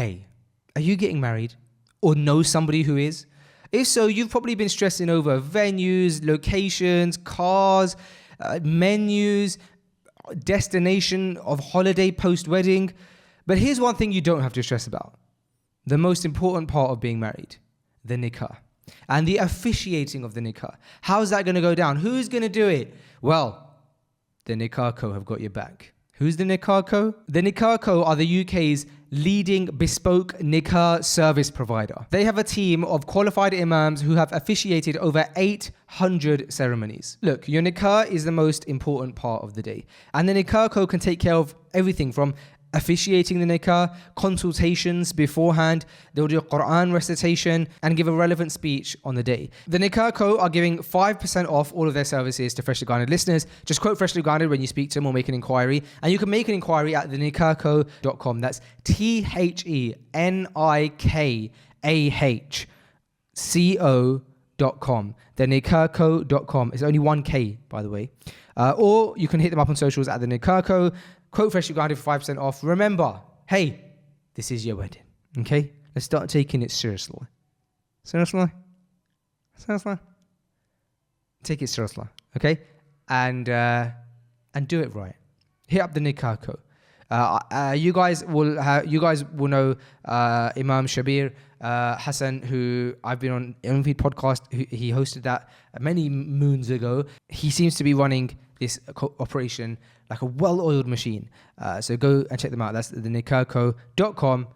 Hey, are you getting married or know somebody who is? If so, you've probably been stressing over venues, locations, cars, menus, destination of holiday post-wedding. But here's one thing you don't have to stress about. The most important part of being married, the nikah. And the officiating of the nikah. How's that going to go down? Who's going to do it? Well, the Nikah Co have got your back. Who's the Nikah Co? The Nikah Co are the UK's leading bespoke nikah service provider. They have a team of qualified imams who have officiated over 800 ceremonies. Look, your nikah is the most important part of the day. And the Nikah Co can take care of everything from officiating the nikah, consultations beforehand. They'll do a Qur'an recitation and give a relevant speech on the day. The Nikah Co are giving 5% off all of their services to Freshly Grounded listeners. Just quote Freshly Grounded when you speak to them or make an inquiry. And you can make an inquiry at thenikahco.com. That's TheNikahCo.com. Thenikahco.com. It's only 1K, by the way. Or you can hit them up on socials at the Nikah Co. Quote Freshly Grounded for 5% off. Remember, hey, this is your wedding, okay? Let's start taking it seriously. Seriously? Take it seriously, okay? And do it right. Hit up the Nikah Co. You guys will know Imam Shabir Hassan, who I've been on Illuminating podcast. He hosted that many moons ago. He seems to be running this operation like a well-oiled machine. So go and check them out. That's the nikahco.com.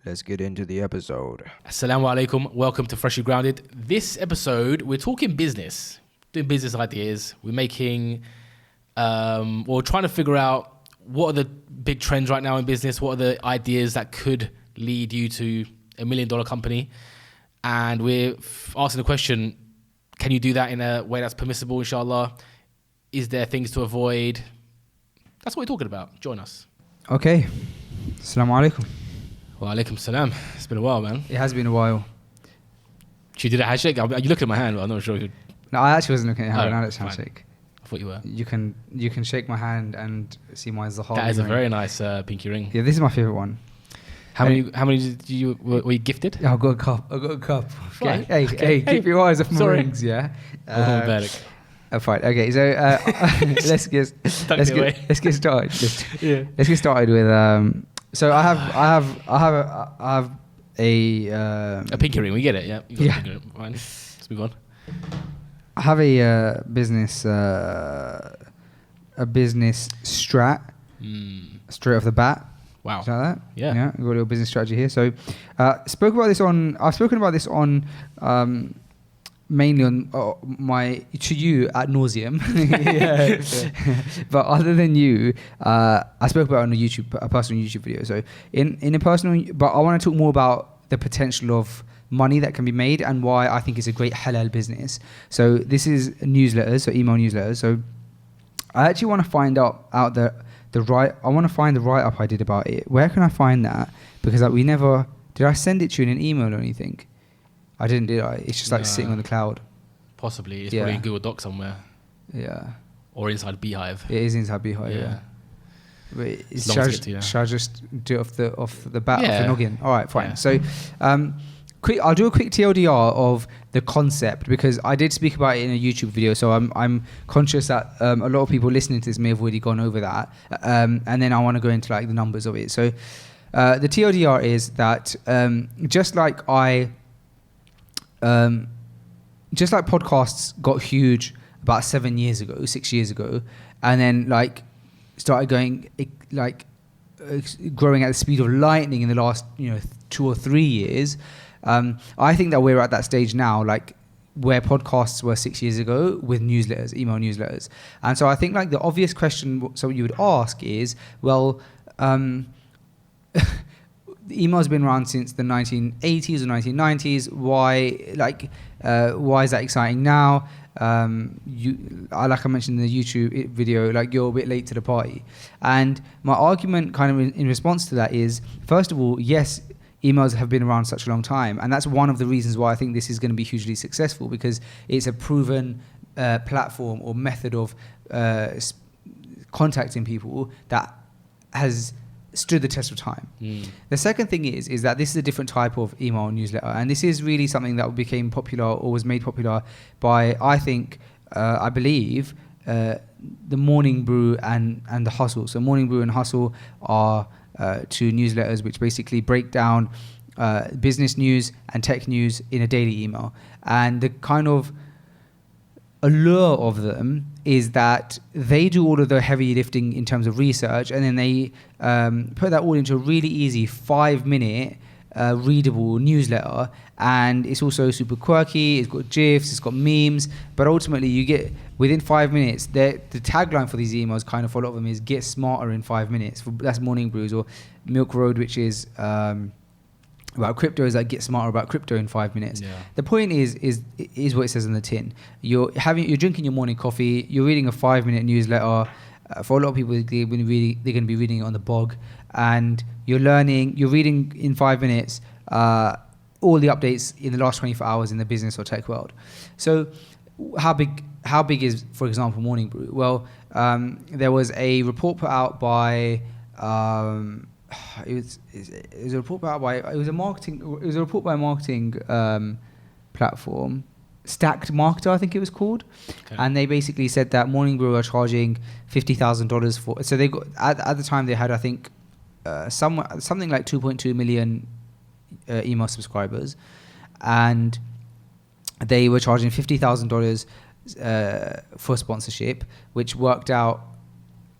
Let's get into the episode. Assalamu alaikum. Welcome to Freshly Grounded. This episode, we're talking business, doing business ideas. We're making, we're trying to figure out what are the big trends right now in business. What are the ideas that could lead you to $1 million company? And we're asking the question, can you do that in a way that's permissible, inshallah? Is there things to avoid? That's what we're talking about. Join us. Okay. Assalamu alaikum. Wa alaikum salam. It's been a while, man. It has been a while. She did a handshake? You looked at my hand, but I'm not sure. No, I actually wasn't looking at your hand. Now let's handshake. I thought you were. You can shake my hand and see my Zahar. That is a very nice pinky ring. Yeah, this is my favourite one. How many were you gifted? Yeah, I've got a cup. Okay. Hey, keep your eyes off my rings, yeah? Fine. Okay, so let's get started. Let's get started with so I have a pinky ring. We get it. Yeah. You got a pinky ring. Fine. Let's move on. I have a business strat straight off the bat. Wow. Is that that? Yeah. We've got a little business strategy here. So I've spoken about this on mainly on to you ad nauseum. But other than you, I spoke about it on a personal YouTube video. So in a personal, but I want to talk more about the potential of money that can be made and why I think it's a great halal business. So this is newsletters, so email newsletters. So I actually want to find out I want to find the write-up I did about it. Where can I find that? Because did I send it to you in an email or anything? I didn't, did I? It's just like sitting on the cloud. Possibly. It's probably in Google Docs somewhere. Yeah. Or inside Beehive. It is inside Beehive, yeah. But should I just do it off the bat of the noggin? All right, fine. Yeah. So I'll do a quick TLDR of the concept because I did speak about it in a YouTube video. So I'm conscious that a lot of people listening to this may have already gone over that. And then I want to go into like the numbers of it. So the TLDR is that just like podcasts got huge about 6 years ago, and then like started going growing at the speed of lightning in the last 2 or 3 years. I think that we're at that stage now, like where podcasts were 6 years ago with newsletters, email newsletters. And so I think like the obvious question you would ask is, well, the email's been around since the 1980s or 1990s. Why is that exciting now? Like I mentioned in the YouTube video, like you're a bit late to the party. And my argument kind of in response to that is, first of all, yes, emails have been around such a long time. And that's one of the reasons why I think this is going to be hugely successful, because it's a proven platform or method of contacting people that has stood the test of time. The second thing is that this is a different type of email newsletter, and this is really something that became popular or was made popular by, I believe, the Morning Brew and the Hustle. So Morning Brew and Hustle are two newsletters which basically break down business news and tech news in a daily email. And the kind of allure of them is that they do all of the heavy lifting in terms of research, and then they put that all into a really easy 5-minute readable newsletter. And it's also super quirky, it's got GIFs, it's got memes, but ultimately you get within 5 minutes. The tagline for these emails, kind of for a lot of them, is get smarter in 5 minutes. That's Morning Brews. Or Milk Road, which is about crypto, is like get smarter about crypto in 5 minutes. The point is what it says on the tin. You're drinking your morning coffee, you're reading a 5-minute newsletter. For a lot of people, they're going to be reading it on the bog, and you're reading in 5 minutes all the updates in the last 24 hours in the business or tech world. So how big is, for example, Morning Brew? Well, there was a report put out by it was a report by a marketing platform, Stacked Marketer, I think it was called. Okay. And they basically said that Morning Brew are charging $50,000 for. So they got at the time they had, I think, something like 2.2 million email subscribers, and they were charging $50,000 for sponsorship, which worked out.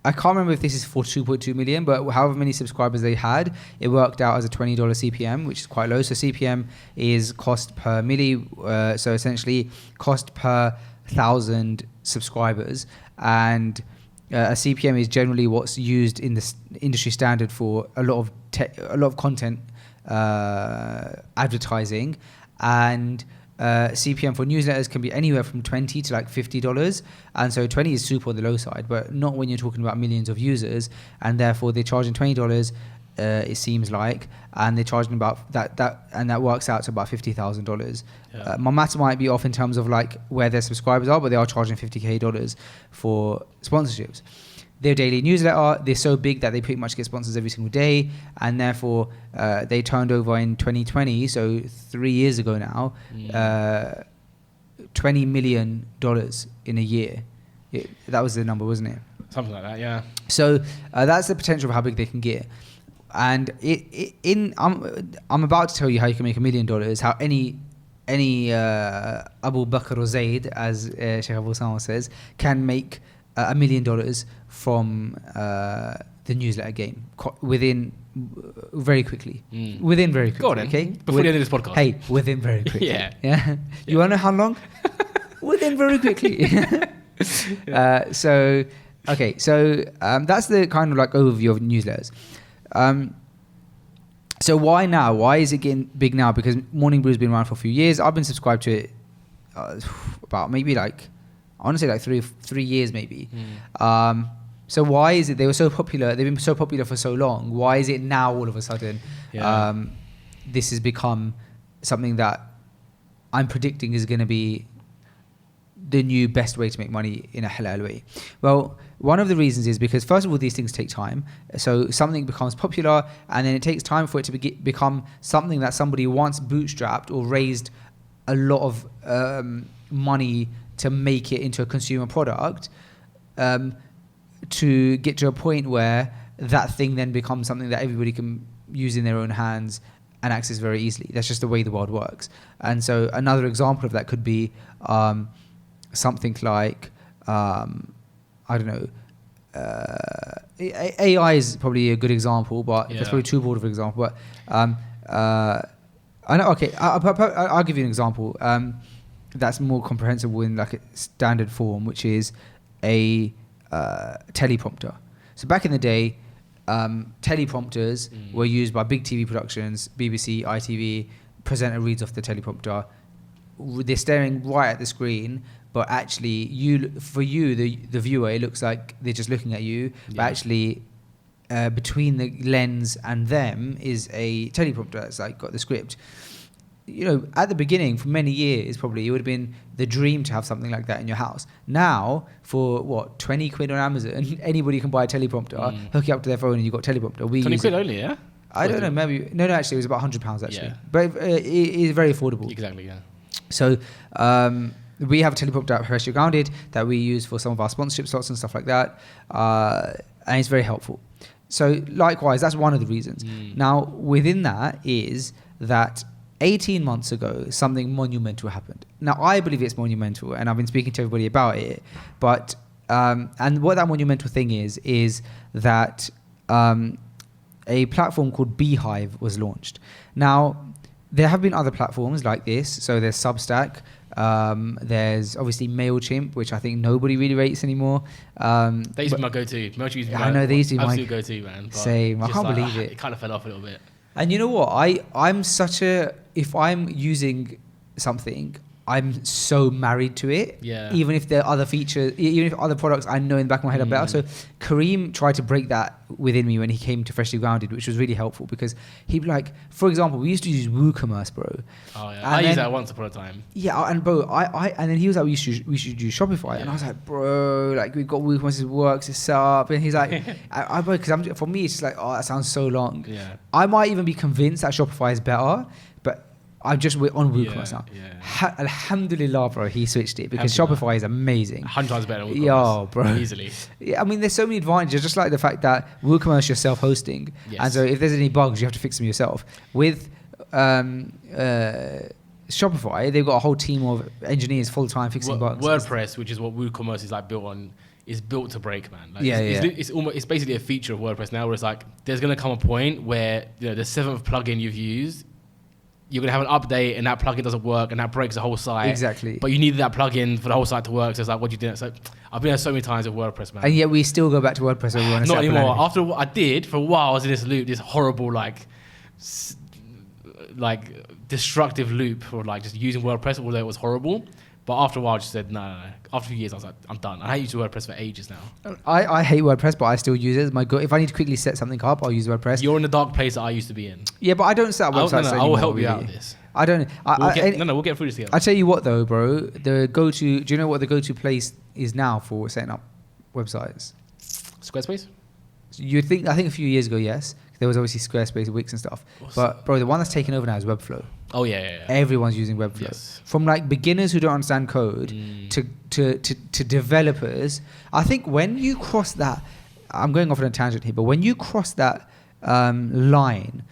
I can't remember if this is for 2.2 million, but however many subscribers they had, it worked out as a $20 CPM, which is quite low. So CPM is cost per milli, so essentially cost per 1,000 subscribers. And a CPM is generally what's used in the industry standard for a lot of content advertising. And CPM for newsletters can be anywhere from $20 to like $50, and so 20 is super on the low side, but not when you're talking about millions of users. And therefore they're charging $20, it seems like, and they're charging about that and that works out to about $50,000. My maths might be off in terms of like where their subscribers are, but they are charging $50K for sponsorships. Their daily newsletter, they're so big that they pretty much get sponsors every single day, and therefore they turned over in 2020, so 3 years ago now, $20 million in a year. That was the number, wasn't it? Something like that, yeah. So that's the potential of how big they can get. And I'm about to tell you how you can make $1 million, how any Abu Bakr or Zaid, as Sheikh Abu Salma says, can make $1 million from the newsletter game within very quickly. Within very quickly. Go on then. Okay? Before the end of this podcast. Hey, within very quickly. Yeah. You want to know how long? Within very quickly. So that's the kind of like overview of newsletters. So why now? Why is it getting big now? Because Morning Brew has been around for a few years. I've been subscribed to it about maybe like, I want to say like three years maybe. So why is it they were so popular? They've been so popular for so long. Why is it now all of a sudden this has become something that I'm predicting is going to be the new best way to make money in a halal way? Well, one of the reasons is because, first of all, these things take time. So something becomes popular, and then it takes time for it to become something that somebody once bootstrapped or raised a lot of money to make it into a consumer product, to get to a point where that thing then becomes something that everybody can use in their own hands and access very easily. That's just the way the world works. And so another example of that could be something like, I don't know, AI is probably a good example, but that's probably too broad of an example. But I know. Okay, I'll give you an example that's more comprehensible in like a standard form, which is a teleprompter. So back in the day, teleprompters were used by big TV productions, BBC, ITV. Presenter reads off the teleprompter. They're staring right at the screen, but actually, the viewer, it looks like they're just looking at you. But actually, between the lens and them is a teleprompter that's like got the script. at the beginning, for many years, probably it would have been the dream to have something like that in your house. Now, for what, 20 quid on Amazon, anybody can buy a teleprompter, hook it up to their phone, and you've got teleprompter. 20 quid only, yeah? I don't know, maybe. No, actually, it was about £100 actually. Yeah. But it is very affordable. Exactly, yeah. So, we have a teleprompter at Freshly Grounded that we use for some of our sponsorship slots and stuff like that. And it's very helpful. So, likewise, that's one of the reasons. Now, within that is that 18 months ago, something monumental happened. Now, I believe it's monumental, and I've been speaking to everybody about it. But, and what that monumental thing is that a platform called Beehive was launched. Now, there have been other platforms like this. So there's Substack. There's obviously MailChimp, which I think nobody really rates anymore. They used to be my go-to. MailChimp used to be I know, they used to be my absolute go-to, man. But same. I can't believe it. It kind of fell off a little bit. And you know what? I'm such a... If I'm using something, I'm so married to it. Yeah. Even if there are other features, even if other products I know in the back of my head are better. So Kareem tried to break that within me when he came to Freshly Grounded, which was really helpful because he'd be like, for example, we used to use WooCommerce, bro. Oh yeah, I used that once upon a time. Yeah, and bro, and then he was like, we should use Shopify, and I was like, bro, like we've got WooCommerce, it works, it's set up, and he's like, because for me it's just like, oh, that sounds so long. Yeah. I might even be convinced that Shopify is better, but I'm just on WooCommerce now. Yeah. Alhamdulillah, bro, he switched it because Shopify is amazing. 100 times better than WooCommerce. Yo, bro. Easily. Yeah, I mean, there's so many advantages, just like the fact that WooCommerce you're self-hosting. Yes. And so if there's any bugs, you have to fix them yourself. With Shopify, they've got a whole team of engineers full-time fixing bugs. WordPress, which is what WooCommerce is like built on, is built to break, man. Like it's basically a feature of WordPress now where it's like, there's going to come a point where the 7th plugin you've used, you're going to have an update and that plugin doesn't work and that breaks the whole site. Exactly. But you needed that plugin for the whole site to work. So it's like, what do you do? So I've been there so many times with WordPress, man. And yet we still go back to WordPress when we want to Not anymore. After what I did, for a while, I was in this loop, this horrible, destructive loop for just using WordPress, although it was horrible. But after a while, I just said, no. After a few years, I was like, I'm done. I hate using WordPress for ages now. I hate WordPress, but I still use it as my go. If I need to quickly set something up, I'll use WordPress. You're in the dark place that I used to be in. Yeah, but I don't set up websites anymore. I will help you out with this. I don't. We'll get through this together. I tell you what, though, bro. The go-to. Do you know what the go-to place is now for setting up websites? Squarespace. You think? I think a few years ago, yes, there was obviously Squarespace, Wix, and stuff. But bro, the one that's taken over now is Webflow. Oh yeah. Everyone's using Webflow. Yes. From beginners who don't understand code to developers. I think when you cross that, I'm going off on a tangent here, but when you cross that line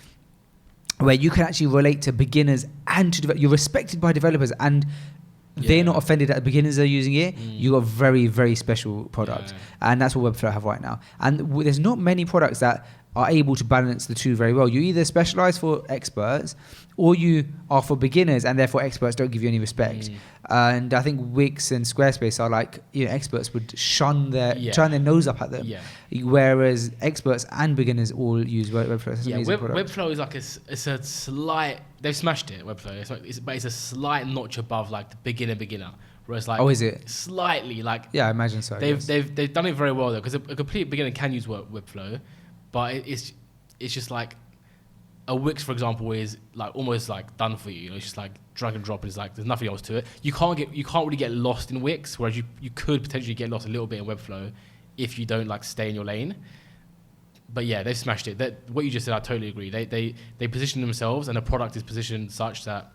where you can actually relate to beginners and to you're respected by developers and they're not offended that beginners are using it, you got a very, very special product. And that's what Webflow have right now. And there's not many products that are able to balance the two very well. You either specialize for experts or you are for beginners and therefore experts don't give you any respect. And I think Wix and Squarespace are experts would turn their nose up at them. Whereas experts and beginners all use Webflow. It's an amazing product. Webflow is it's a slight, they've smashed it, Webflow. But it's a slight notch above the beginner. Where it's is it? Slightly yeah, I imagine so. They've done it very well though, because a complete beginner can use Webflow, but it's just a Wix, for example, is almost done for you. It's just drag and drop. And it's there's nothing else to it. You can't really get lost in Wix, whereas you could potentially get lost a little bit in Webflow if you don't stay in your lane. But yeah, they've smashed it. What you just said, I totally agree. They position themselves, and the product is positioned such that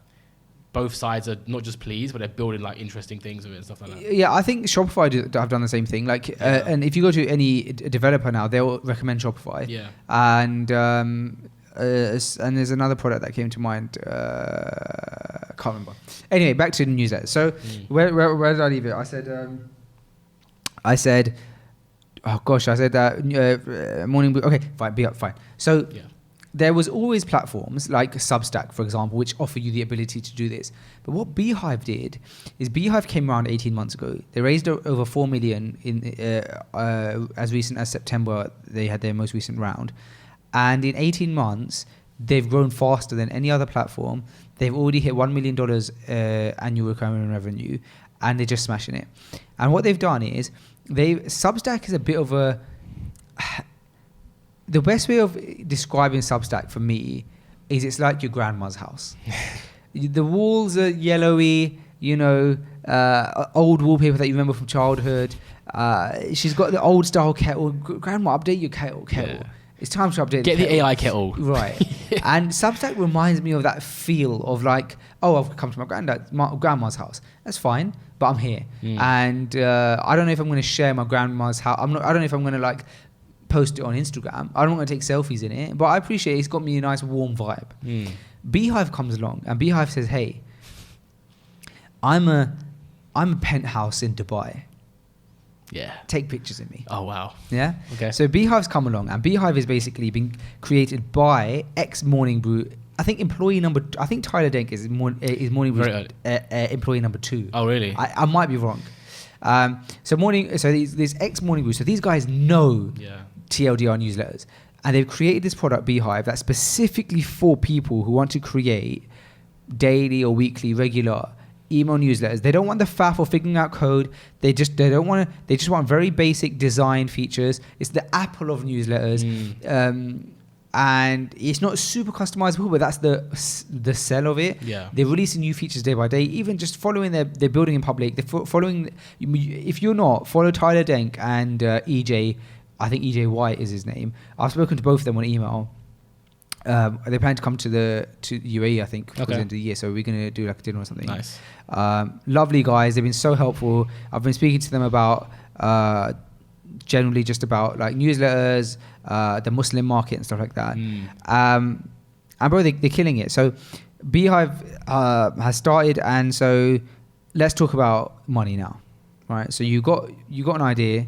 both sides are not just pleased, but they're building interesting things with it and stuff like that. Yeah, I think Shopify have done the same thing. And if you go to any developer now, they'll recommend Shopify. Yeah. And there's another product that came to mind. Can't remember. Anyway, back to the newsletter. So where did I leave it? I said, oh gosh, I said that morning. Okay, fine. So. Yeah. There was always platforms like Substack, for example, which offer you the ability to do this. But what Beehive did is Beehive came around 18 months ago. They raised over 4 million as recent as September. They had their most recent round. And in 18 months, they've grown faster than any other platform. They've already hit $1 million annual recurring revenue, and they're just smashing it. And what they've done is Substack is a bit of a... The best way of describing Substack for me is it's like your grandma's house. The walls are yellowy, old wallpaper that you remember from childhood. She's got the old style kettle. Grandma, update your kettle. Yeah. It's time to update. Get the AI kettle. Right. And Substack reminds me of that feel of like, I've come to my grandma's house. That's fine, but I'm here. And I don't know if I'm going to share my grandma's house. I don't know if I'm going to like post it on Instagram. I'm not going to take selfies in it, but I appreciate it's got me a nice warm vibe. Beehive comes along and Beehive says, hey, I'm a penthouse in Dubai. Yeah. Take pictures of me. Oh, wow. Yeah? Okay. So Beehive's come along, and Beehive is basically being created by ex-Morning Brew. I think Tyler Denk is Morning Brew's employee number 2. Oh, really? I might be wrong. So these ex-Morning Brew. So these guys know TLDR newsletters, and they've created this product, Beehive, that's specifically for people who want to create daily or weekly, regular email newsletters. They don't want the faff of figuring out code. They just want very basic design features. It's the Apple of newsletters. And it's not super customizable, but that's the sell of it. Yeah. They're releasing new features day by day, even just following their building in public. They're following, if you're not, follow Tyler Denk and EJ. I think EJ White is his name. I've spoken to both of them on email. They plan to come to UAE, I think, towards the end of the year. So we're going to do like a dinner or something. Nice. Lovely guys. They've been so helpful. I've been speaking to them about generally just about like newsletters, the Muslim market and stuff like that. And bro, they're killing it. So Beehive has started, and so let's talk about money now, right? So you got an idea.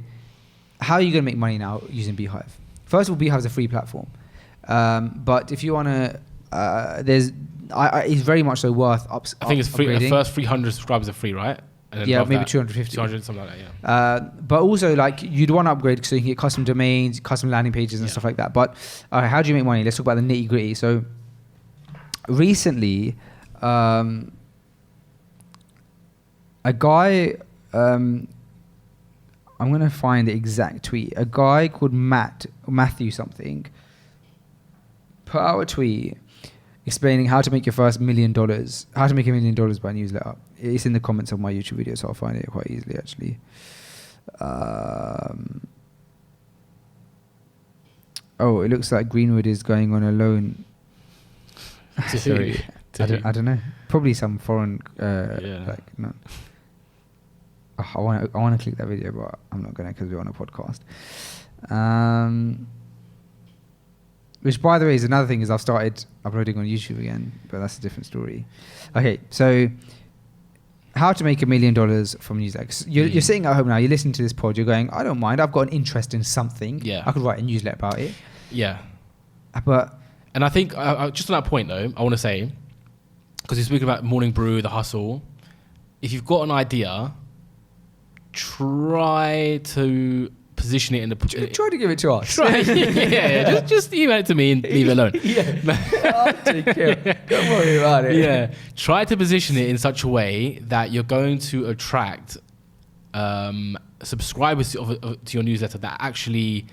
How are you going to make money now using Beehive? First of all, Beehive is a free platform. But if you want to, it's very much so worth I think it's free. The first 300 subscribers are free, right? And then maybe 250. 200, something like that, yeah. But also, like, you'd want to upgrade so you can get custom domains, custom landing pages and stuff like that. But how do you make money? Let's talk about the nitty gritty. So recently, a guy, I'm going to find the exact tweet. A guy called Matthew something, put out a tweet explaining how to make your first $1 million, how to make $1 million by newsletter. It's in the comments of my YouTube video, so I'll find it quite easily, actually. It looks like Greenwood is going on a loan. Sorry, I don't know. Probably some foreign. No. I want to click that video, but I'm not going to because we're on a podcast. Which, by the way, is another thing, is I've started uploading on YouTube again, but that's a different story. Okay, so how to make $1 million from newsletters. You're sitting at home now, you're listening to this pod, you're going, I don't mind, I've got an interest in something. Yeah. I could write a newsletter about it. Yeah. And I think, just on that point though, I want to say, because you're speaking about Morning Brew, the hustle, if you've got an idea, try to position it in the... Try to give it to us. Just email it to me and leave it alone. I'll take care. Don't worry about it. Yeah. Try to position it in such a way that you're going to attract subscribers to your newsletter that actually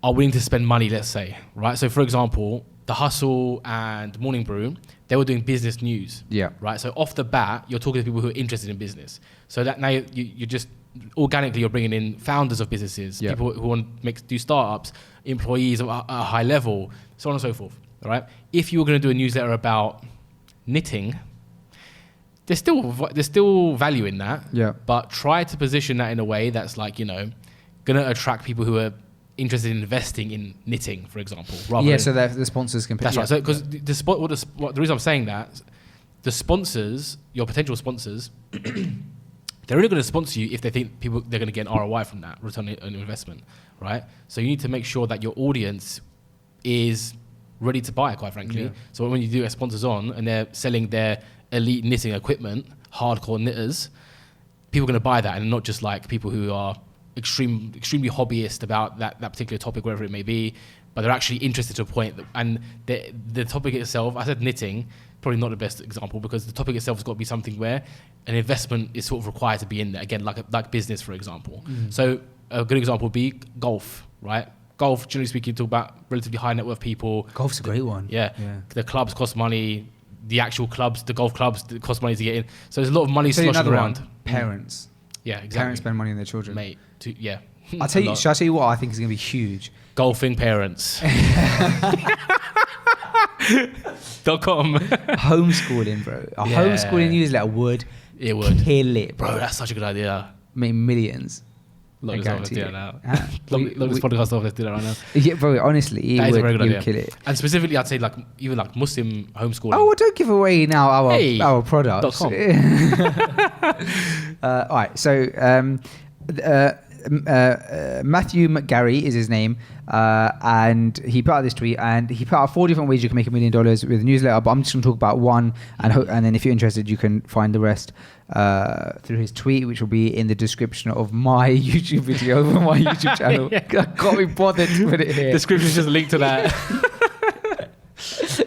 are willing to spend money, let's say, right? So, for example, The Hustle and Morning Brew, they were doing business news. Yeah. Right? So, off the bat, you're talking to people who are interested in business. So, that now you just... organically, you're bringing in founders of businesses, people who want to do startups, employees at a high level, so on and so forth. All right. If you were going to do a newsletter about knitting, there's still value in that. Yeah. But try to position that in a way that's like, going to attract people who are interested in investing in knitting, for example. So that the sponsors can. That's right. So because the reason I'm saying that, the sponsors, your potential sponsors. They're only going to sponsor you if they think they're going to get an ROI from that, return on investment, right? So you need to make sure that your audience is ready to buy, quite frankly. Yeah. So when you do a sponsors on and they're selling their elite knitting equipment, hardcore knitters, people are going to buy that, and not just like people who are extremely hobbyist about that particular topic, wherever it may be, but they're actually interested to a point. And the topic itself, I said knitting, probably not the best example, because the topic itself has got to be something where an investment is sort of required to be in there. Again, like business, for example. So a good example would be golf, right? Golf, generally speaking, you talk about relatively high net worth people. Golf's a great one. Yeah. The clubs cost money. the actual clubs, the golf clubs that cost money to get in. So there's a lot of money I'll tell you sloshing another around. one. Parents. Yeah, exactly. Parents spend money on their children. Mate, yeah. I'll tell you. Shall I tell you what I think is going to be huge? Golfing parents. .com. Homeschooling, bro. A homeschooling newsletter would kill it, bro. That's such a good idea. Make millions. Let's do that now. Look, this podcast off. Let's do that right now. Yeah, bro. Honestly, that is a very good idea. Kill it. And specifically, I'd say like even like Muslim homeschooling. Oh, well, don't give away now our products. .com. All right. So Matthew McGarry is his name, and he put out this tweet, and he put out 4 different ways you can make $1 million with a newsletter, but I'm just going to talk about one, and then if you're interested, you can find the rest through his tweet, which will be in the description of my YouTube video on my YouTube channel. I can't be bothered to put it here. Description's just a link to that.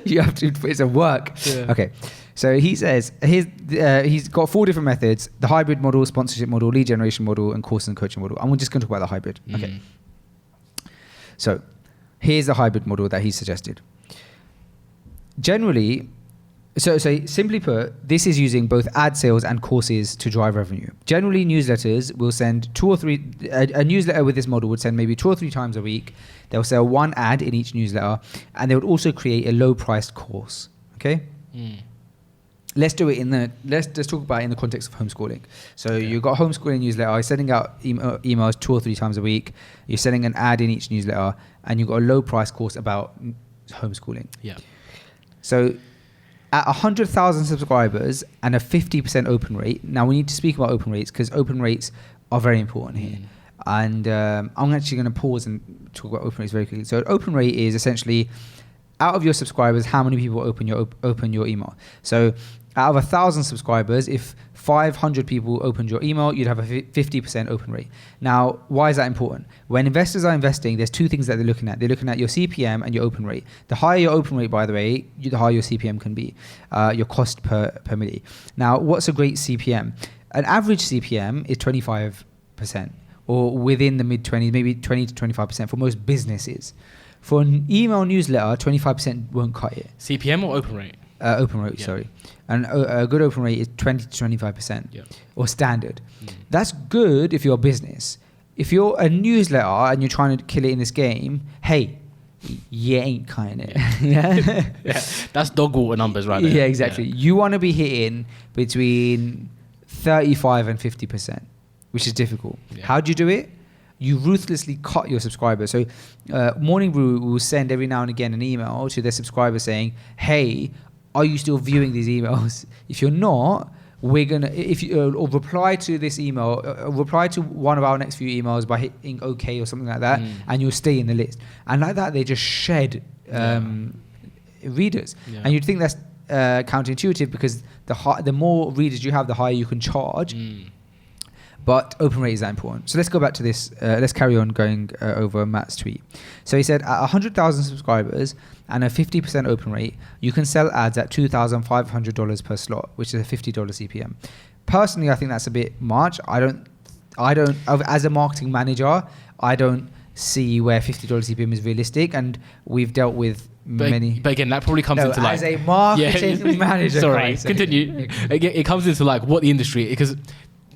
You have to put it in work. Yeah. Okay. So he says he's got 4 different methods: the hybrid model, sponsorship model, lead generation model, and course and coaching model. And we're just going to talk about the hybrid. Okay. So here's the hybrid model that he suggested. Generally, so simply put, this is using both ad sales and courses to drive revenue. Generally, newsletters will send 2 or 3. A newsletter with this model would send maybe 2 or 3 times a week. They'll sell 1 ad in each newsletter, and they would also create a low-priced course. Okay. Let's do it let's just talk about it in the context of homeschooling. So you've got a homeschooling newsletter, you're sending out emails 2 or 3 times a week, you're sending an ad in each newsletter, and you've got a low price course about homeschooling. Yeah. So at 100,000 subscribers and a 50% open rate, now we need to speak about open rates because open rates are very important here. And I'm actually going to pause and talk about open rates very quickly. So open rate is essentially out of your subscribers, how many people open your email. So out of 1,000 subscribers, if 500 people opened your email, you'd have a 50% open rate. Now, why is that important? When investors are investing, there's 2 things that they're looking at. They're looking at your CPM and your open rate. The higher your open rate, by the way, the higher your CPM can be, your cost per milli. Now, what's a great CPM? An average CPM is 25%, or within the mid-20s, maybe 20 to 25% for most businesses. For an email newsletter, 25% won't cut it. CPM or open rate? Open rate, sorry. And a good open rate is 20 to 25%, or standard. That's good if you're a business. If you're a newsletter and you're trying to kill it in this game, hey, you ain't cutting it. Yeah. That's dog water numbers right there. Yeah, exactly. Yeah. You want to be hitting between 35 and 50%, which is difficult. Yeah. How do you do it? You ruthlessly cut your subscribers. So Morning Brew will send every now and again an email to their subscribers saying, hey, are you still viewing these emails? If you're not, we're going to, or reply to this email, reply to one of our next few emails by hitting OK or something like that, and you'll stay in the list. And like that, they just shed readers. Yeah. And you'd think that's counterintuitive because the more readers you have, the higher you can charge. But open rate is that important. So let's go back to this. Let's carry on going over Matt's tweet. So he said, at 100,000 subscribers and a 50% open rate, you can sell ads at $2,500 per slot, which is a $50 CPM. Personally, I think that's a bit much. I don't. As a marketing manager, I don't see where $50 CPM is realistic, and we've dealt with many. But again, that probably comes into like as a marketing manager. Sorry, continue. It comes into like what the industry, because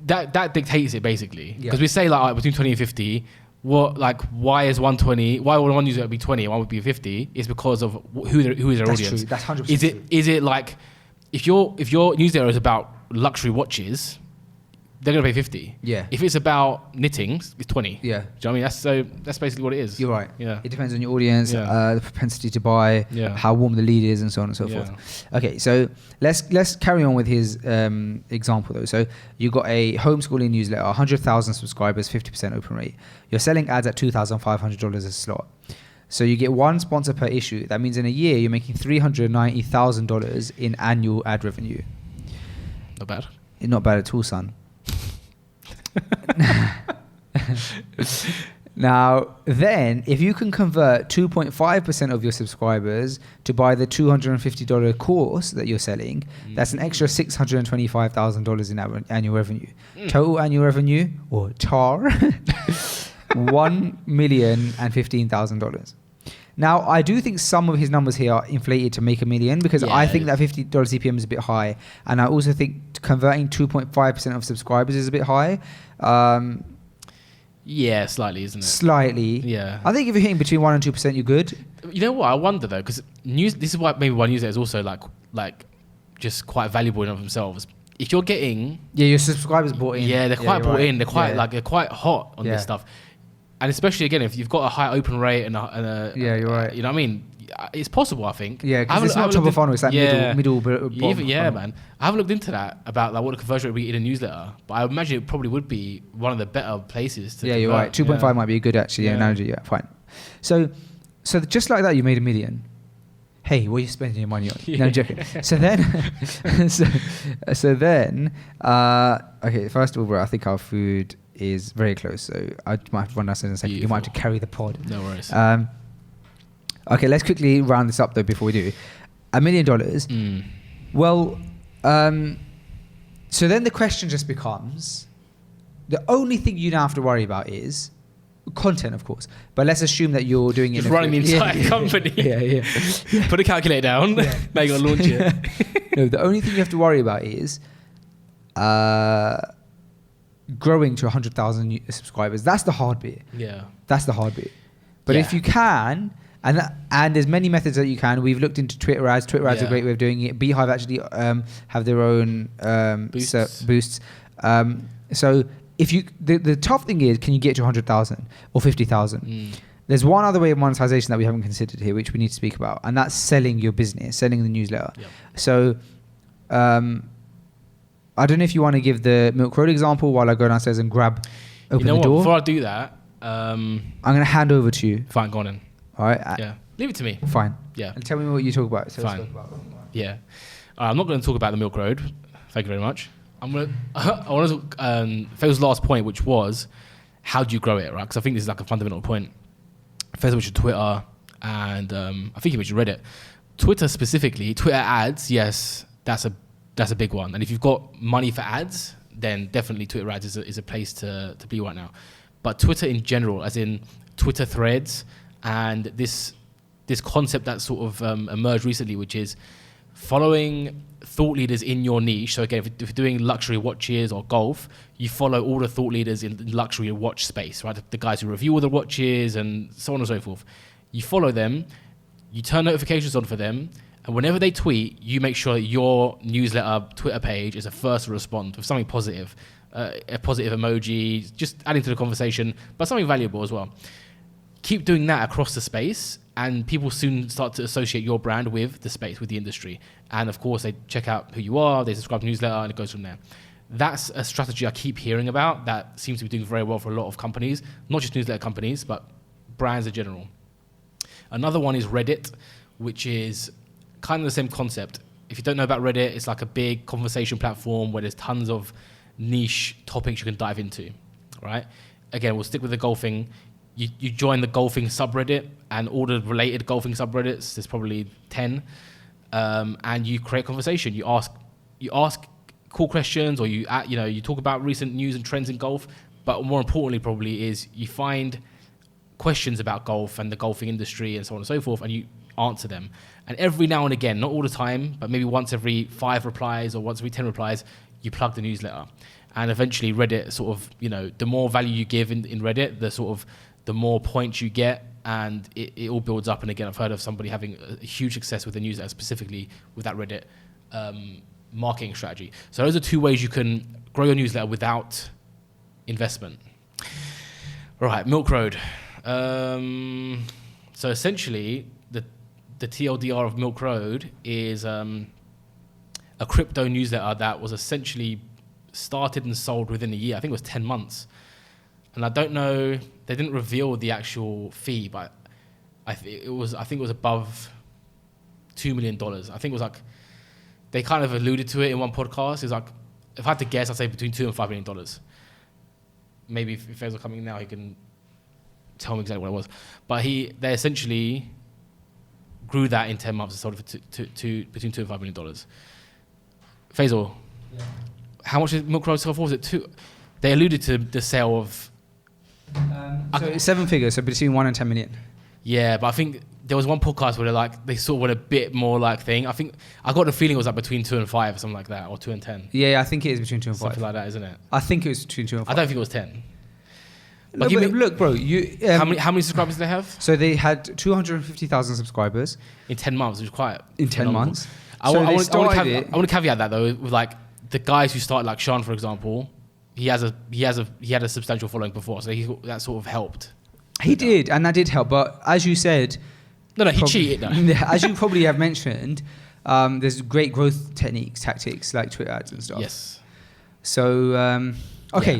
that dictates it basically. Because we say like between 20 and 50. Why is 120? Why would one user be 20 and one would be 50? It's because of who is their audience. True. That's 100% true. Is it like if your newsletter is about luxury watches, they're gonna pay 50. Yeah. If it's about knitting, it's 20. Yeah. Do you know what I mean? That's basically what it is. You're right. Yeah. It depends on your audience, the propensity to buy, how warm the lead is, and so on and so forth. Okay, so let's carry on with his example though. So you got a homeschooling newsletter, 100,000 subscribers, 50% open rate. You're selling ads at $2,500 a slot. So you get 1 sponsor per issue. That means in a year you're making $390,000 in annual ad revenue. Not bad. Not bad at all, son. Now, then, if you can convert 2.5% of your subscribers to buy the $250 course that you're selling, that's an extra $625,000 in annual revenue. Total annual revenue, or TAR, $1,015,000. Now, I do think some of his numbers here are inflated to make $1 million because Yeah. I think that $50 CPM is a bit high. And I also think converting 2.5% of subscribers is a bit high. Yeah, slightly, isn't it? Slightly. Yeah. I think if you're hitting between 1% and 2%, you're good. You know what? I wonder though, because this is why maybe why newsletters also like just quite valuable in of themselves. If you're getting Your subscribers bought in. they're quite bought in. They're quite Yeah. they're quite hot on this stuff, and especially again if you've got a high open rate and a You're right. You know what I mean? It's possible, I think. Yeah, because it's not top of funnel, it's like middle bottom funnel. Man. I haven't looked into that about like what the conversion rate would be in a newsletter, but I imagine it probably would be one of the better places to You're right. 2.5 might be a good analogy. Yeah, fine. So just like that, you made $1 million. Hey, what are you spending your money on? No, I'm joking. So then, okay, first of all, bro, I think our food is very close. So I might have to run downstairs in a second. You might have to carry the pod. No worries. Okay, let's quickly round this up though before we do. $1 million. Well, so then the question just becomes, the only thing you now have to worry about is content, of course. But let's assume that you're doing it. Just running the entire company. Yeah. Put a calculator down. Now you got to launch it. No, the only thing you have to worry about is growing to 100,000 subscribers. That's the hard bit. Yeah. That's the hard bit. But if you can, and there's many methods that you can. We've looked into Twitter ads. Twitter ads are a great way of doing it. Beehive actually have their own boosts. So if you, the tough thing is, can you get to 100,000 or 50,000? There's one other way of monetization that we haven't considered here, which we need to speak about, and that's selling your business, selling the newsletter. Yep. So I don't know if you want to give the Milk Road example while I go downstairs and open the door. Before I do that, I'm going to hand over to you. Fine, go on then. All right. Yeah. Leave it to me. Fine. Yeah. And tell me what you talk about. Fine. Yeah. I'm not going to talk about the Milk Road. Thank you very much. I want to talk Faisal's last point, which was how do you grow it, right? Because I think this is like a fundamental point. Faisal mentioned Twitter, and I think he mentioned Reddit. Twitter specifically, Twitter ads, yes, that's a big one. And if you've got money for ads, then definitely Twitter ads is a place to be right now. But Twitter in general, as in Twitter threads, and this concept that sort of emerged recently, which is following thought leaders in your niche. So again, if you're doing luxury watches or golf, you follow all the thought leaders in the luxury watch space, right? The guys who review all the watches and so on and so forth. You follow them, you turn notifications on for them, and whenever they tweet, you make sure that your newsletter Twitter page is a first to respond with something positive, a positive emoji, just adding to the conversation, but something valuable as well. Keep doing that across the space, and people soon start to associate your brand with the space, with the industry. And of course, they check out who you are, they subscribe to the newsletter, and it goes from there. That's a strategy I keep hearing about that seems to be doing very well for a lot of companies, not just newsletter companies, but brands in general. Another one is Reddit, which is kind of the same concept. If you don't know about Reddit, it's like a big conversation platform where there's tons of niche topics you can dive into, right? Again, we'll stick with the golfing. You join the golfing subreddit, and all the related golfing subreddits, there's probably 10, and you create conversation. You ask cool questions, or you talk about recent news and trends in golf. But more importantly, probably is you find questions about golf and the golfing industry and so on and so forth, and you answer them. And every now and again, not all the time, but maybe once every 5 replies or once every 10 replies, you plug the newsletter. And eventually Reddit sort of, the more value you give in Reddit, the more points you get, and it all builds up. And again, I've heard of somebody having a huge success with the newsletter, specifically with that Reddit marketing strategy. So those are 2 ways you can grow your newsletter without investment. All right, Milk Road. So essentially, the TLDR of Milk Road is a crypto newsletter that was essentially started and sold within a year. I think it was 10 months. And I don't know, they didn't reveal the actual fee, but I think it was above $2 million. I think it was like, they kind of alluded to it in one podcast. It was like, if I had to guess, I'd say between $2 and $5 million. Maybe if Faisal coming now, he can tell me exactly what it was. But they essentially grew that in 10 months and sold it for between $2 and $5 million. Faisal, how much did Milk Road sell for? Was it 2? They alluded to the sale of... so it's 7 figures, so between 1 and 10 million. Yeah, but I think there was one podcast where they sort of went a bit more like thing. I think I got the feeling it was like between 2 and 5 or something like that, or 2 and 10. Yeah, I think it is between 2 and 5. Something like that, isn't it? I think it was between 2 and 5. I don't think it was 10. Look, look, bro, how many subscribers do they have? So they had 250,000 subscribers in 10 months, which is quite in 10 phenomenal. months. I want to caveat that though, with like the guys who started, like Sean, for example. He had a substantial following before, so that sort of helped. He did, and that did help. But as you said, he cheated. No. As you probably have mentioned, there's great growth tactics like Twitter ads and stuff. Yes. So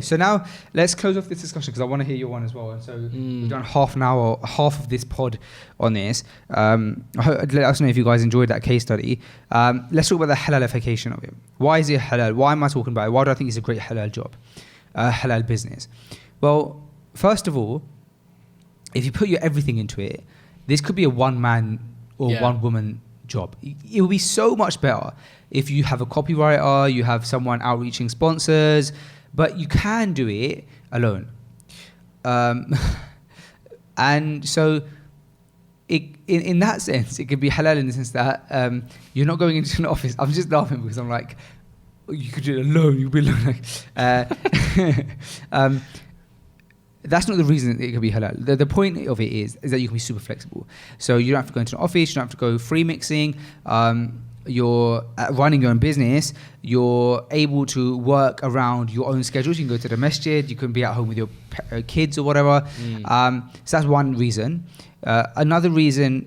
so now let's close off this discussion because I want to hear your one as well. And so we've done half of this pod on this. Let us know if you guys enjoyed that case study. Let's talk about the halalification of it. Why is it halal? Why am I talking about it? Why do I think it's a great halal job, halal business? Well, first of all, if you put your everything into it, this could be a one-man or one-woman job. It would be so much better if you have a copywriter, you have someone outreaching sponsors, but you can do it alone. And so in that sense, it could be halal in the sense that you're not going into an office. I'm just laughing because I'm like, you could do it alone, you'd be alone. That's not the reason that it could be halal. The point of it is that you can be super flexible. So you don't have to go into an office, you don't have to go free mixing. You're running your own business. You're able to work around your own schedules. You can go to the masjid, you can be at home with your kids or whatever. So that's one reason. Another reason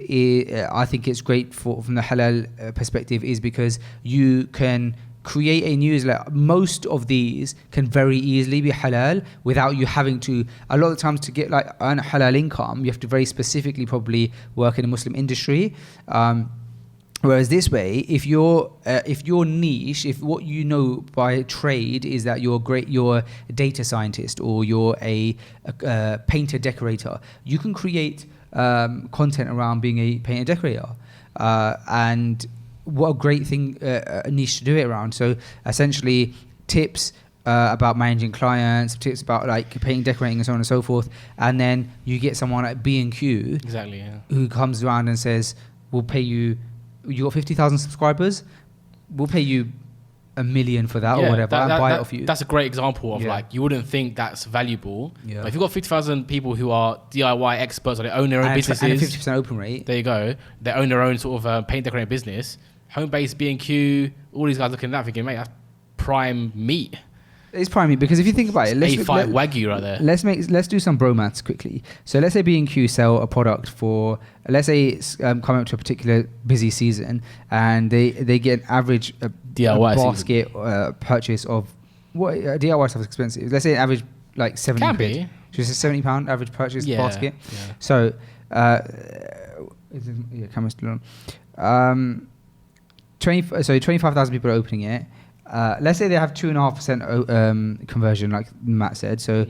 I think it's great from the halal perspective is because you can create a newsletter. Most of these can very easily be halal without you having to, a lot of times to get like earn a halal income, you have to very specifically probably work in a Muslim industry. Whereas this way, if your niche, if what you know by trade is that you're a data scientist or you're a painter decorator, you can create content around being a painter decorator. And what a great thing, a niche to do it around. So essentially tips about managing clients, tips about like painting, decorating and so on and so forth. And then you get someone at B&Q who comes around and says, we'll pay you, you got 50,000 subscribers, we'll pay you $1 million for that or whatever and buy it off you. That's a great example of like, you wouldn't think that's valuable. But if you've got 50,000 people who are DIY experts or they own their own businesses. And a 50% open rate. There you go. They own their own sort of paint decorating business. Home-based B&Q, all these guys looking at that thinking, mate, that's prime meat. It's prime meat because if you think about it, A5 Wagyu right there. Let's do some bro maths quickly. So let's say B&Q sell a product for, let's say it's coming up to a particular busy season and they get an average DIY basket purchase of what DIY stuff is expensive. Let's say an average like 70 Can quid. be. Just a £70 average purchase basket. Yeah. So camera's still on. 25,000 people are opening it. Let's say they have 2.5% conversion, like Matt said. So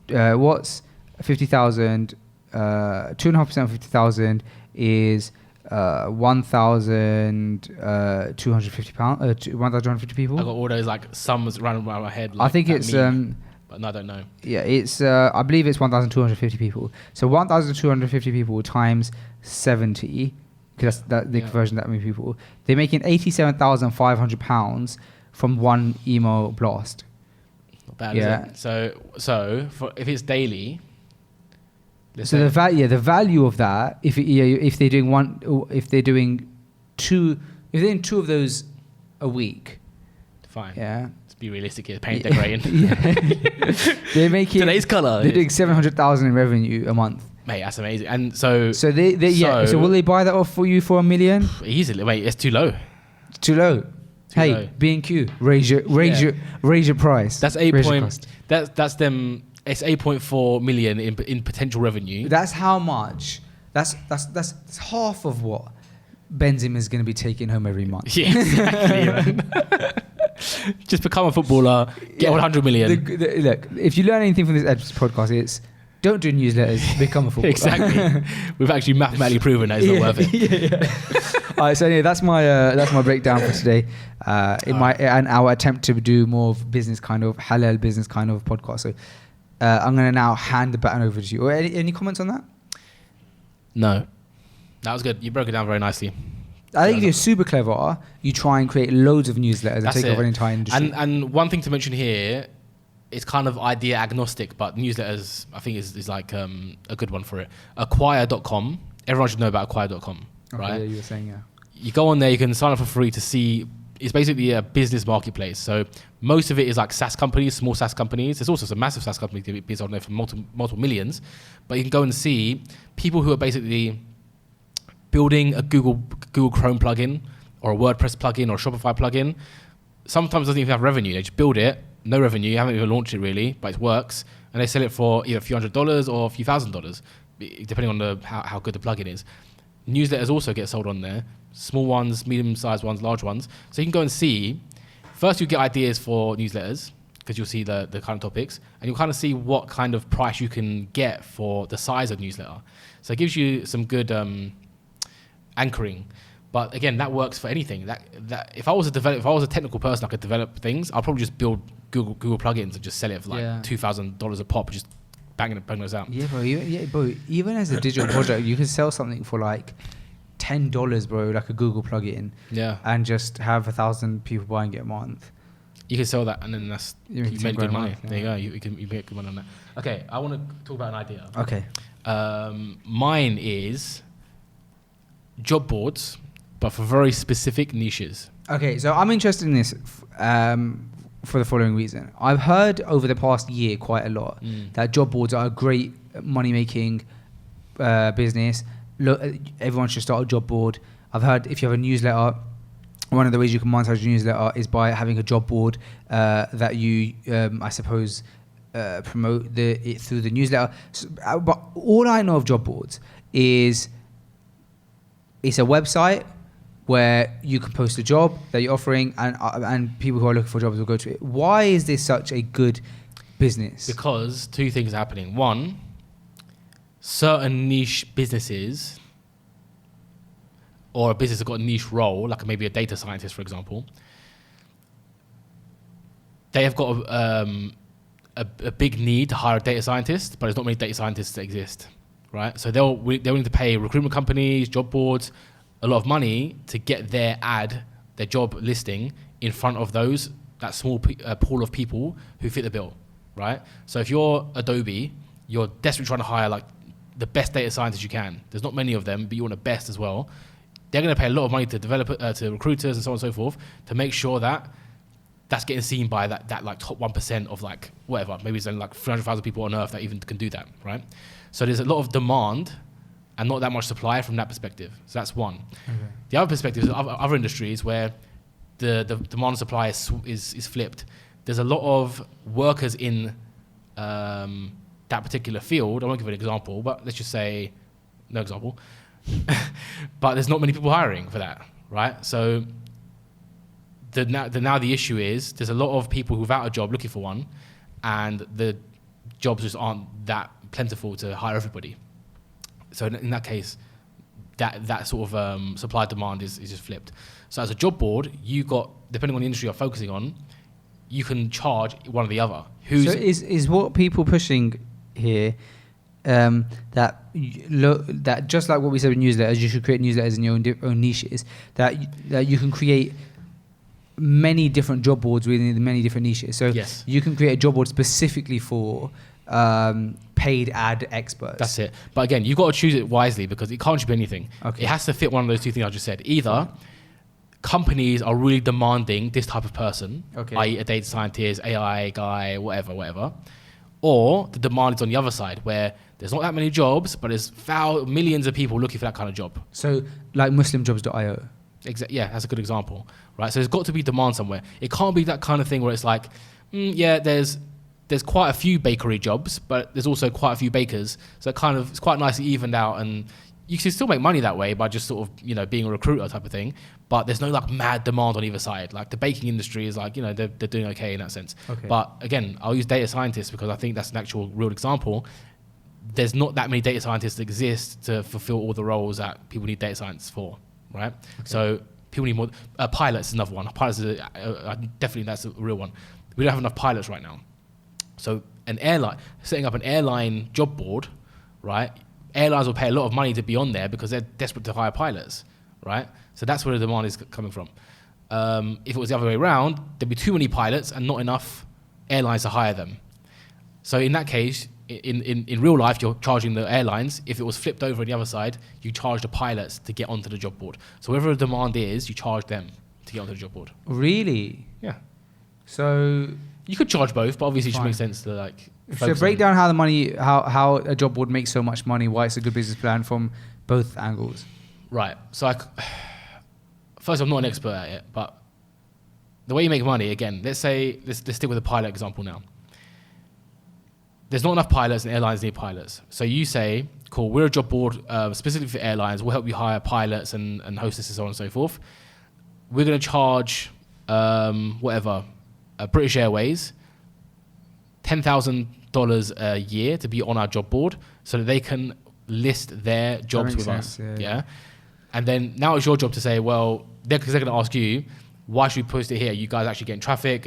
what's 50,000? 2.5% of 50,000 is 1,250 pounds. 1,250 people. I got all those like sums running around my head. Like I think it's but no, I don't know. Yeah, it's I believe it's 1,250 people. So 1,250 people times 70. Because that's the conversion that many people. They're making £87,500 from one email blast. Not bad, is it? So if it's daily. So the value of that, if they're doing two of those a week. Fine. Yeah. Let's be realistic here. Paint decorating. They're making today's colour. They're doing 700,000 in revenue a month. Mate, that's amazing. And so So will they buy that off for you for $1 million? Easily. Wait, it's too low. Too low. Hey, B&Q, raise your price. That's that's them. It's 8.4 million in potential revenue. That's how much. That's half of what Benzema is going to be taking home every month. Yeah, exactly. Just become a footballer. Get 100 million. Look, if you learn anything from this podcast, it's don't do newsletters. Become a footballer. Exactly. We've actually mathematically proven that it's not worth it. All right. So anyway, that's my breakdown for today. In our attempt to do more of business kind of halal business kind of podcast. So I'm going to now hand the baton over to you. Any comments on that? No. That was good. You broke it down very nicely. I think if you're super clever, you try and create loads of newsletters and take over an entire industry. And one thing to mention here, it's kind of idea agnostic, but newsletters, I think, is like a good one for it. Acquire.com. Everyone should know about acquire.com, right? Yeah, you were saying, yeah. You go on there, you can sign up for free to see. It's basically a business marketplace. So most of it is like SaaS companies, small SaaS companies. There's also some massive SaaS companies that be on there for multiple millions. But you can go and see people who are basically building a Google Chrome plugin or a WordPress plugin or a Shopify plugin. Sometimes it doesn't even have revenue. They just build it, no revenue. You haven't even launched it really, but it works. And they sell it for either a few $100s or a few $1,000s, depending on how good the plugin is. Newsletters also get sold on there. Small ones, medium-sized ones, large ones. So you can go and see. First, you get ideas for newsletters because you'll see the kind of topics, and you'll kind of see what kind of price you can get for the size of newsletter. So it gives you some good anchoring. But again, that works for anything. That if I was a technical person, I could develop things. I'll probably just build Google plugins and just sell it for like $2,000 a pop, just bang those out. Yeah, bro. Even as a digital project, you can sell something for like $10, bro, like a Google plugin. Yeah. And just have 1,000 people buying it a month. You can sell that, and then you made good money. Yeah. There you go. You make good money on that. Okay, I want to talk about an idea. Okay. Mine is job boards, but for very specific niches. Okay, so I'm interested in this for the following reason. I've heard over the past year quite a lot that job boards are a great money-making business. Look, everyone should start a job board. I've heard if you have a newsletter, one of the ways you can monetize your newsletter is by having a job board that you, I suppose, promote it through the newsletter. So, but all I know of job boards is it's a website where you can post a job that you're offering, and people who are looking for jobs will go to it. Why is this such a good business? Because two things are happening. One, certain niche businesses or a business that's got a niche role, like maybe a data scientist, for example, they have got a big need to hire a data scientist, but there's not many data scientists that exist, right? So they're willing to pay recruitment companies, job boards, a lot of money to get their job listing in front of that small pool of people who fit the bill, right? So if you're Adobe, you're desperately trying to hire like the best data scientists you can. There's not many of them, but you want the best as well. They're going to pay a lot of money to to recruiters and so on and so forth to make sure that that's getting seen by that like top 1% of like whatever. Maybe it's only like 300,000 people on earth that even can do that, right? So there's a lot of demand and not that much supply from that perspective. So that's one. Okay. The other perspective is other industries where the demand and supply is flipped. There's a lot of workers in that particular field. I won't give an example, but let's just say no example. But there's not many people hiring for that, right? So now the issue is there's a lot of people who've out a job looking for one, and the jobs just aren't that plentiful to hire everybody. So in that case, that sort of supply demand is just flipped. So as a job board, you got, depending on the industry you're focusing on, you can charge one or the other. So is what people pushing here that just like what we said with newsletters, you should create newsletters in your own niches, that you can create many different job boards within the many different niches. So yes, you can create a job board specifically for paid ad experts. That's it. But again, you've got to choose it wisely because it can't just be anything. Okay. It has to fit one of those two things I just said. Either companies are really demanding this type of person, i.e. a data scientist, AI guy, whatever, or the demand is on the other side where there's not that many jobs, but there's millions of people looking for that kind of job. So like muslimjobs.io. Yeah, that's a good example, right? So there's got to be demand somewhere. It can't be that kind of thing where it's like, there's quite a few bakery jobs, but there's also quite a few bakers. So it's quite nicely evened out, and you can still make money that way by just sort of, being a recruiter type of thing. But there's no like mad demand on either side. Like the baking industry is like, they're doing okay in that sense. Okay. But again, I'll use data scientists because I think that's an actual real example. There's not that many data scientists that exist to fulfill all the roles that people need data science for, right? Okay. So people need more. Pilots is another one. Pilots is definitely that's a real one. We don't have enough pilots right now. So setting up an airline job board, right? airlines will pay a lot of money to be on there because they're desperate to hire pilots, right? So that's where the demand is coming from. If it was the other way around, there'd be too many pilots and not enough airlines to hire them. So in that case, in real life, you're charging the airlines. If it was flipped over on the other side, you charge the pilots to get onto the job board. So wherever the demand is, you charge them to get onto the job board. Really? Yeah. So You could charge both, but obviously it should make sense to like. So break down how the money, how a job board makes so much money, why it's a good business plan from both angles. Right. So first, I'm not an expert at it, but the way you make money, again, let's stick with the pilot example now. There's not enough pilots and airlines need pilots. So you say, cool, we're a job board specifically for airlines. We'll help you hire pilots and hostesses, so on and so forth. We're going to charge, British Airways, $10,000 a year to be on our job board so that they can list their jobs with us. Yeah. And then now it's your job to say, well, because they're going to ask you, why should we post it here? You guys actually getting traffic?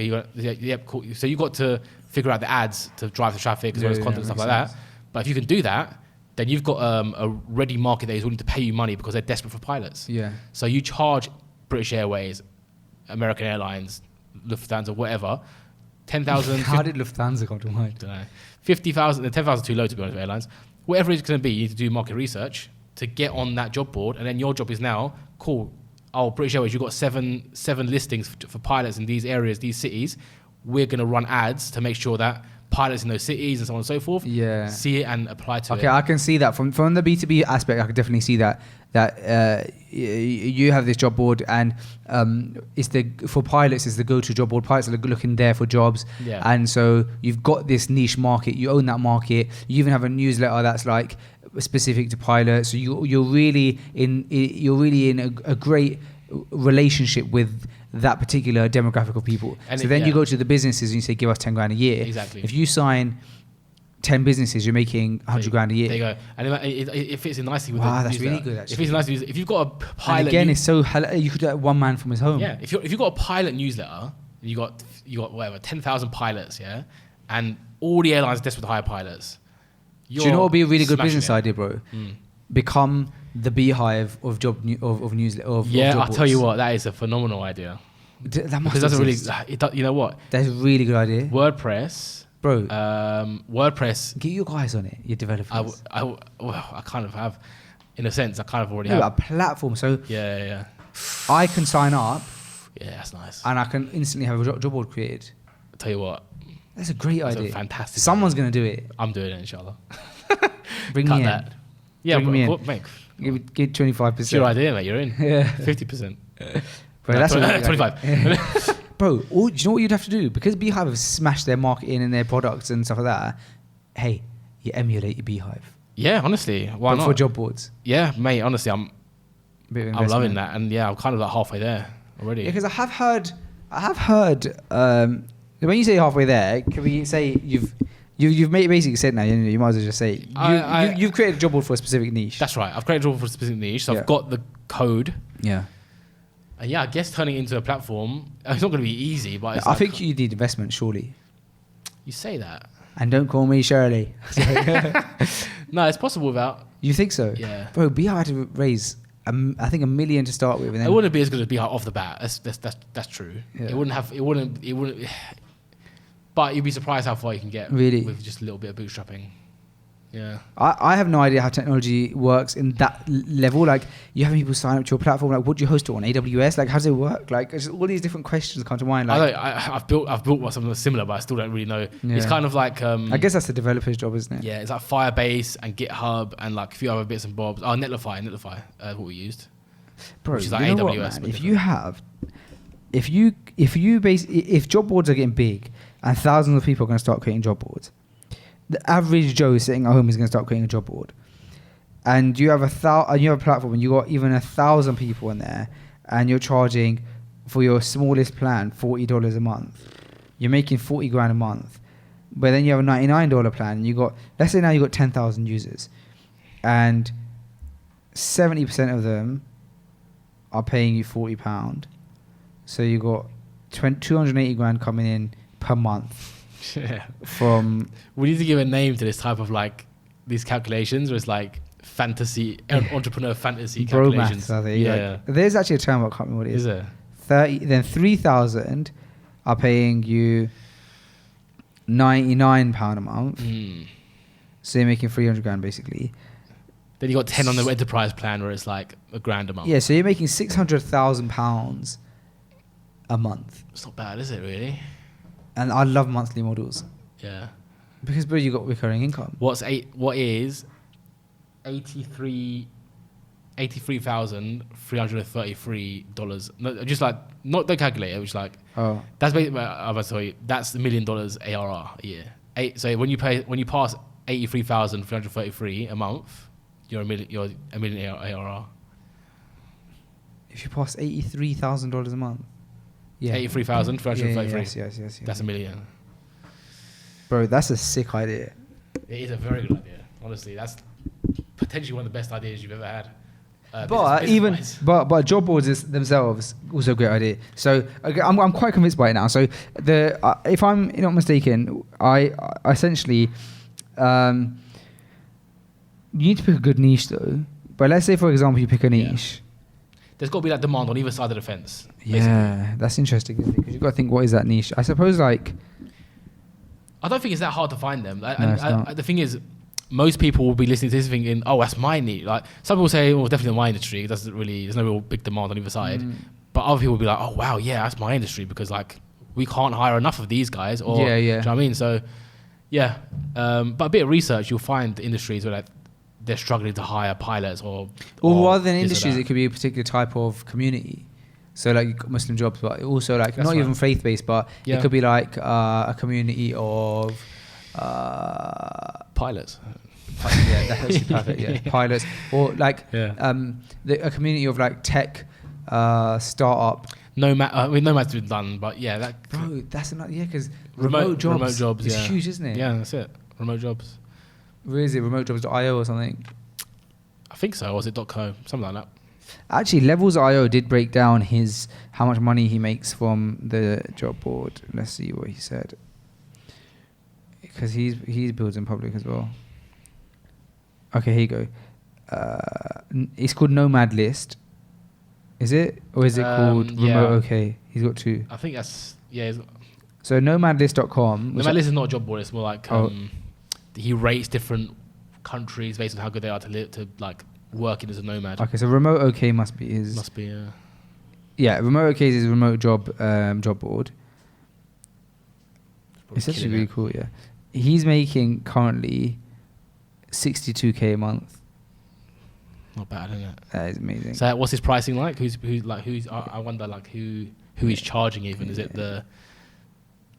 Cool. So you got to figure out the ads to drive the traffic as well as content and stuff like that. But if you can do that, then you've got a ready market that is willing to pay you money because they're desperate for pilots. Yeah. So you charge British Airways, American Airlines, Lufthansa, whatever, 10,000. How did Lufthansa come to mind? I don't know. 50,000, 10,000 too low to be honest with airlines. Whatever it's going to be, you need to do market research to get on that job board, and then your job is now, cool, oh, British Airways, you've got seven listings for pilots in these areas, these cities. We're going to run ads to make sure that pilots in those cities and so on and so forth see it and apply to it. Okay, I can see that. From the B2B aspect, I can definitely see that you have this job board and for pilots, it's the go-to job board. Pilots are looking there for jobs. Yeah. And so you've got this niche market. You own that market. You even have a newsletter that's like specific to pilots. So you're really in a great relationship with that particular demographic of people. And so then you go to the businesses and you say, give us 10 grand a year. Exactly. If you sign 10 businesses, you're making 100 grand a year. There you go. And it fits in nicely with that's really good actually. It fits nicely. If you've got a pilot, and again, it's so you could do that one man from his home. Yeah. If you've got a pilot newsletter, you got whatever 10,000 pilots, yeah, and all the airlines are desperate to hire pilots. Do you know what would be a really good business idea, bro? Become the beehive of news. I'll tell you what, that is a phenomenal idea. That must doesn't really. You know what? That's a really good idea. WordPress, bro. WordPress. Get your guys on it. Your developers. I kind of have, in a sense, I kind of already have a platform. So yeah. I can sign up. Yeah, that's nice. And I can instantly have a job board created. I'll tell you what. That's a great idea. A fantastic. Someone's going to do it. I'm doing it, inshallah. Bring me in. That. Yeah, Bring me in. Mate. Give 25%. It's your idea, mate. You're in. Yeah. 50%. Bro, that's 25. Bro, do you know what you'd have to do? Because Beehive have smashed their marketing and their products and stuff like that. Hey, you emulate your Beehive. Yeah, honestly, why not? For job boards. Yeah, mate. Honestly, I'm loving that, and yeah, I'm kind of like halfway there already. Yeah, because I have heard. When you say halfway there, can we say you've basically said now? You might as well just say you've created a job board for a specific niche. That's right. I've created a job board for a specific niche, so I've got the code. Yeah. And yeah, I guess turning it into a platform, it's not going to be easy, but I think you need investment, surely. You say that. And don't call me Shirley. No, it's possible without. You think so? Yeah. Bro, Beehive had to raise, I think, $1 million to start with. And then it wouldn't be as good as Beehive off the bat. That's true. Yeah. It wouldn't. But you'd be surprised how far you can get with just a little bit of bootstrapping. Yeah. I have no idea how technology works in that level. Like, you have people sign up to your platform. Like, what do you host it on? AWS? Like, how does it work? Like, it's all these different questions come to mind. Like, I've built something similar, but I still don't really know. Yeah. It's kind of like I guess that's the developer's job, isn't it? Yeah, it's like Firebase and GitHub and like a few other bits and bobs. Oh, Netlify, what we used. Bro, which is like AWS. What, if job boards are getting big and thousands of people are going to start creating job boards, the average Joe sitting at home is going to start creating a job board, and you have a platform and you got even 1,000 people in there, and you're charging for your smallest plan $40 a month. You're making 40 grand a month, but then you have a $99 plan. And let's say now you got 10,000 users, and 70% of them are paying you £40. So you got 280 grand coming in per month. Yeah. From we need to give a name to this type of like these calculations where it's like fantasy, entrepreneur fantasy Bro calculations. maths, I think. Yeah. Like, there's actually a term, I can't remember what it Is is. there? 30, then 3,000 are paying you £99 a month. So you're making 300 grand basically. Then you got 10 on the enterprise plan where it's like £1,000 a month. Yeah, so you're making £600,000 a month. It's not bad, is it really? And I love monthly models Yeah. because, bro, you got recurring income. What is $83,333? No, just like not the calculator, which like that's basically that's $1 million ARR a year. So when you pass 83,333 a month, you're a million ARR. If you pass $83,000 a month, yeah, 83,333. Yes. That's $1 million. Bro, that's a sick idea. It is a very good idea. Honestly, that's potentially one of the best ideas you've ever had. But job boards themselves also a great idea. So okay, I'm quite convinced by it now. So if I'm not mistaken, I essentially you need to pick a good niche though. But let's say for example you pick a niche. There's got to be that demand on either side of the fence. Yeah, that's interesting because you've got to think, what is that niche? I suppose like I don't think it's that hard to find them. The thing is, most people will be listening to this thinking, "Oh, that's my niche." Like some people say, "Well, definitely my industry." There's no real big demand on either side. But other people will be like, "Oh, wow, yeah, that's my industry," because like we can't hire enough of these guys. Or, yeah. Do you know what I mean? So, yeah. But a bit of research, you'll find industries where like they're struggling to hire pilots or rather than industries, it could be a particular type of community. So like you've got Muslim jobs, but also like that's not even faith-based, but it could be like a community of pilots. Yeah, that's actually perfect. Yeah, pilots or like a community of like tech startup. Nomad's been done, but bro, that's not because remote jobs is huge, isn't it? Yeah, that's it. Remote jobs. Where is it? Remotejobs.io or something? I think so. Or was it .co? Something like that. Actually, Levels.io did break down how much money he makes from the job board. Let's see what he said. Because he builds in public as well. Okay, here you go. It's called Nomad List. Is it? Or is it called Remote OK? He's got two. I think that's... So nomadlist.com. Nomad List is not a job board. It's more like... he rates different countries based on how good they are to like working as a nomad. Okay, so Remote OK must be his. Must be, yeah. Yeah, Remote OK is his remote job board. It's actually really cool. Yeah, he's making currently $62K a month. Not bad, isn't it? That is amazing. So what's his pricing like? Who's I wonder like who he's charging even. Is it the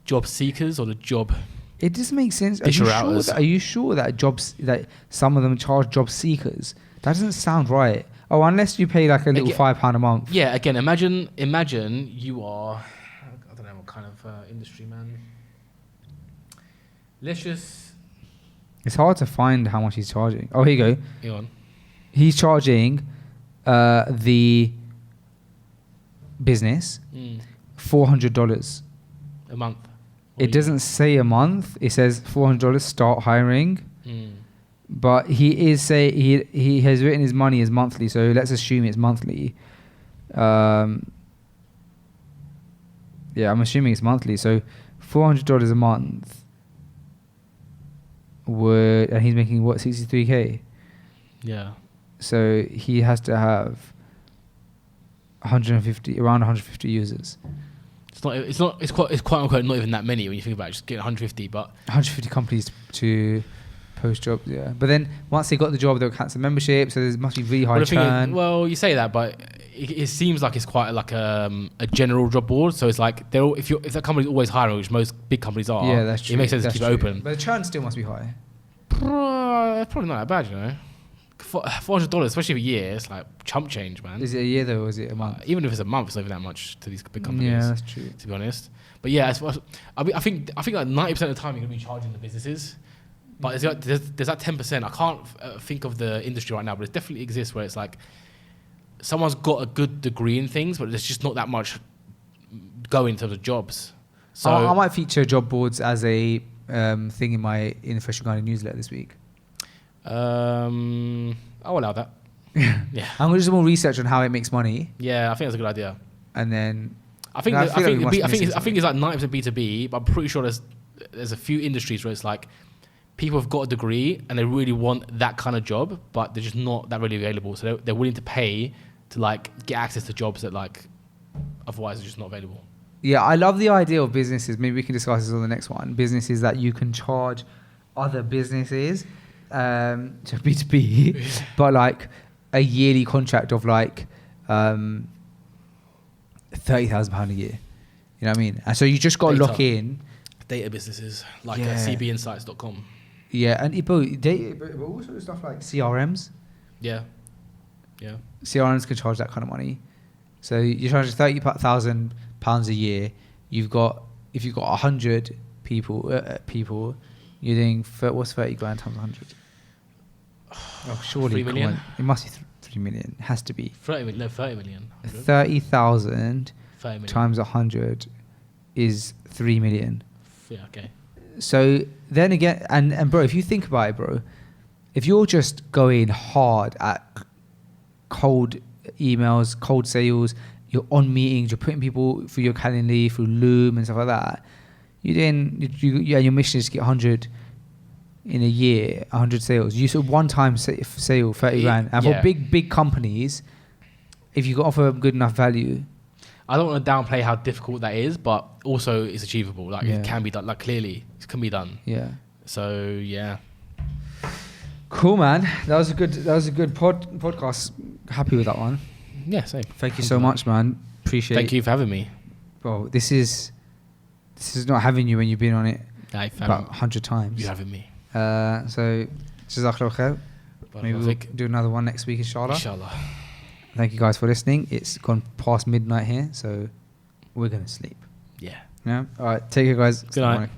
job seekers or the job? It doesn't make sense. Are you sure that some of them charge job seekers? That doesn't sound right. Oh, unless you pay like a little £5 a month. Yeah, again, imagine you are, I don't know what kind of industry, man. Let's just... It's hard to find how much he's charging. Oh, here you go. Hang on. He's charging the business $400 a month. It doesn't say a month. It says $400 start hiring. But he has written his money as monthly, so let's assume it's monthly. Yeah, I'm assuming it's monthly. So $400 a month and he's making what, 63K? Yeah. So he has to have around 150 users. It's quite unquote not even that many when you think about it. Just get 150, but 150 companies to post jobs, yeah. But then once they got the job, they'll cancel membership, so there must be really high churn. You say that, but it seems like it's quite like a general job board. So it's like if that company's always hiring, which most big companies are, yeah, that's true. It makes sense to keep it open. But the churn still must be high. Probably not that bad, you know. $400, especially for a year, it's like chump change, man. Is it a year though, or is it a month? Even if it's a month, it's not even that much to these big companies. Yeah, that's true. To be honest, but yeah, I think like 90% of the time you're gonna be charging the businesses, but there's that 10%. I can't think of the industry right now, but it definitely exists where it's like someone's got a good degree in things, but there's just not that much going to the jobs. So I might feature job boards as a thing in the Fresh Uganda newsletter this week. I'll allow that. Yeah. I'm going to do some more research on how it makes money, Yeah, I think that's a good idea. and then I think No, I that- feel like we must be I think missing it's like 90% B2B, but I'm pretty sure there's a few industries where it's like people have got a degree and they really want that kind of job, but they're just not that really available. So they're willing to pay to like get access to jobs that like otherwise are just not available. yeah, I love the idea of businesses. Maybe we can discuss this on the next one. Businesses that you can charge other businesses, so B2B, but like a yearly contract of like £30,000 a year. You know what I mean? And so you just got to lock in. Data businesses like Yeah. cbinsights.com. Yeah, and but also stuff like CRMs. Yeah. Yeah. CRMs can charge that kind of money. So you're charging £30,000 a year. If you've got 100 people, you're doing what's 30 grand times 100? Oh, surely 3 million? come on. It must be 3 million. It has to be 30 million. 30,000 30 million. times 100 is 3 million. Yeah. Okay. So then again, and bro, if you think about it, bro, if you're just going hard at cold emails, cold sales, you're on meetings, you're putting people through your Calendly, through Loom and stuff like that, your mission is to get 100 in a year, 100 sales. You said one-time sale, 30 grand. And for big companies, if you offer good enough value, I don't want to downplay how difficult that is, but also it's achievable. Like it can be done. Like clearly, it can be done. yeah. So yeah. Cool, man. That was a good podcast. Happy with that one. Yeah. Same. Thank you so much, man. Appreciate it. Thank you for having me. Bro, this is not having you when you've been on it about 100 times. You having me. So, Jazakallah khair. Maybe we'll do another one next week, inshallah. Inshallah. Thank you guys for listening. It's gone past midnight here, so we're going to sleep. Yeah. Yeah? All right. Take care, guys. Good night.